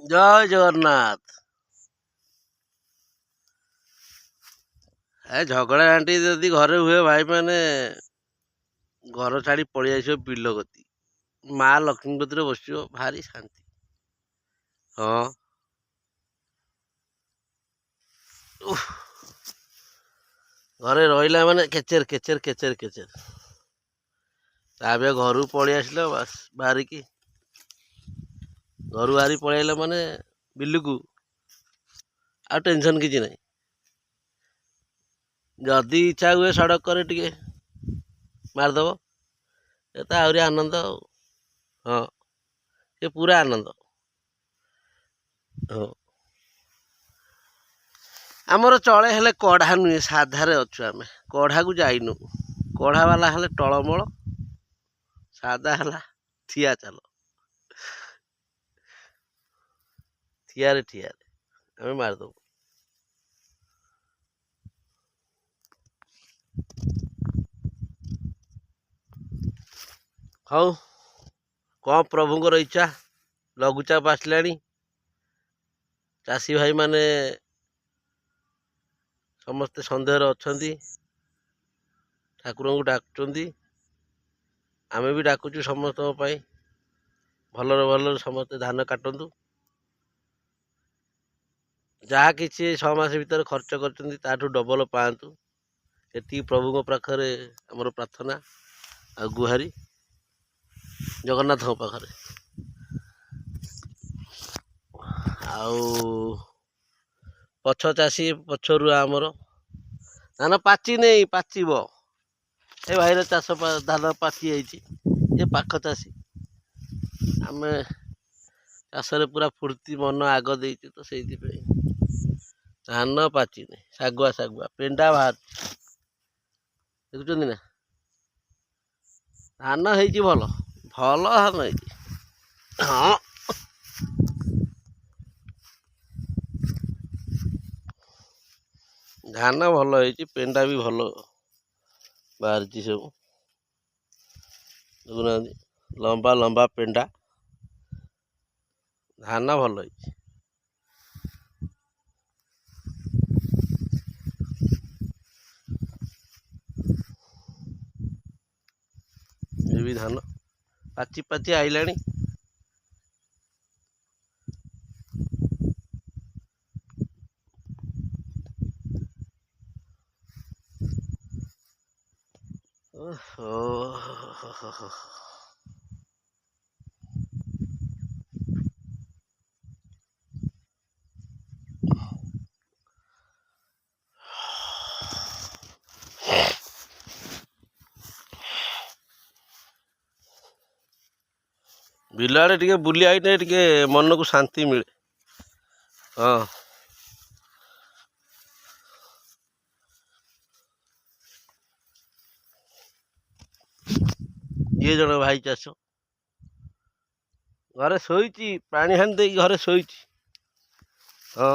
ଜୟ ଜଗନ୍ନାଥ। ଝଗଡ଼ା ଘାଣ୍ଟି ଯଦି ଘରେ ହୁଏ ଭାଇ ମାନେ ଘର ଛାଡ଼ି ପଳେଇ ଆସିବ ବିଲ ଗତି, ମା ଲକ୍ଷ୍ମୀ କତିରେ ବସିବ, ଭାରି ଶାନ୍ତି। ହଁ, ଉଃ, ଘରେ ରହିଲା ମାନେ କେଚେର କେଚେର କେଚେର କେଚେର। ତାପରେ ଘରକୁ ପଳେଇ ଆସିଲ ବାସ୍, ବାହାରିକି ଘରୁ ବାହାରି ପଳେଇଲା ମାନେ ବିଲକୁ, ଆଉ ଟେନସନ୍ କିଛି ନାହିଁ। ଯଦି ଇଚ୍ଛା ହୁଏ ସଡ଼କରେ ଟିକେ ମାରିଦେବ, ଏ ତ ଆହୁରି ଆନନ୍ଦ ଆଉ। ହଁ, ସେ ପୁରା ଆନନ୍ଦ। ହଁ, ଆମର ଚଳେ ହେଲେ କଢ଼ା ନୁହେଁ, ସାଧାରେ ଅଛୁ ଆମେ, କଢ଼ାକୁ ଯାଇନୁ। କଢ଼ା ବାଲା ହେଲେ ଟଳମଳ, ସାଧା ହେଲା ଠିଆ ଚାଲ, ଠିଆରେ ଠିଆରେ ଆମେ ମାରିଦେବୁ। ହଉ, କ'ଣ ପ୍ରଭୁଙ୍କର ଇଚ୍ଛା, ଲଘୁଚାପ ଆସିଲାଣି। ଚାଷୀ ଭାଇମାନେ ସମସ୍ତେ ସନ୍ଦେହରେ ଅଛନ୍ତି, ଠାକୁରଙ୍କୁ ଡାକୁଛନ୍ତି। ଆମେ ବି ଡାକୁଛୁ ସମସ୍ତଙ୍କ ପାଇଁ, ଭଲରେ ଭଲରେ ସମସ୍ତେ ଧାନ କାଟନ୍ତୁ। ଯାହା କିଛି 6 ମାସ ଭିତରେ ଖର୍ଚ୍ଚ କରିଛନ୍ତି ତାଠୁ ଡବଲ ପାଆନ୍ତୁ, ଏତିକି ପ୍ରଭୁଙ୍କ ପାଖରେ ଆମର ପ୍ରାର୍ଥନା ଆଉ ଗୁହାରି, ଜଗନ୍ନାଥଙ୍କ ପାଖରେ। ଆଉ ପଛ ଚାଷୀ ପଛରୁ ଆମର ଧାନ ପାଚି ନେଇ, ପାଚିବ। ଏ ଭାଇର ଚାଷ ଧାନ ପାଚି ଯାଇଛି, ଏ ପାଖ ଚାଷୀ। ଆମେ ଚାଷରେ ପୁରା ଫୁର୍ତ୍ତି, ମନ ଆଗ ଦେଇଛୁ ତ ସେଇଥିପାଇଁ। ଧାନ ପାଚିନି, ଶାଗୁଆ ଶାଗୁଆ ପେଣ୍ଡା ବାହାରୁଛି, ଦେଖୁଛନ୍ତି ନା। ଧାନ ହେଇଛି ଭଲ, ଭଲ ଧାନ ହେଇଛି। ହଁ, ଧାନ ଭଲ ହେଇଛି, ପେଣ୍ଡା ବି ଭଲ ବାହାରିଛି ସବୁ, ଦେଖୁନାହାନ୍ତି, ଲମ୍ବା ଲମ୍ବା ପେଣ୍ଡା। ଧାନ ଭଲ ହେଇଛି। ଏ ବି ଧାନ ପାଚି ପାଚି ଆଇଲାଣି। ଓହୋ, ବିଲ ଆଡ଼େ ଟିକେ ବୁଲି ଆଇଲେ ଟିକେ ମନକୁ ଶାନ୍ତି ମିଳେ। ହଁ, ଇଏ ଜଣେ ଭାଇ ଚାଷ ଘରେ ଶୋଇଛି, ପାଣି ହାଣି ଦେଇକି ଘରେ ଶୋଇଛି। ହଁ।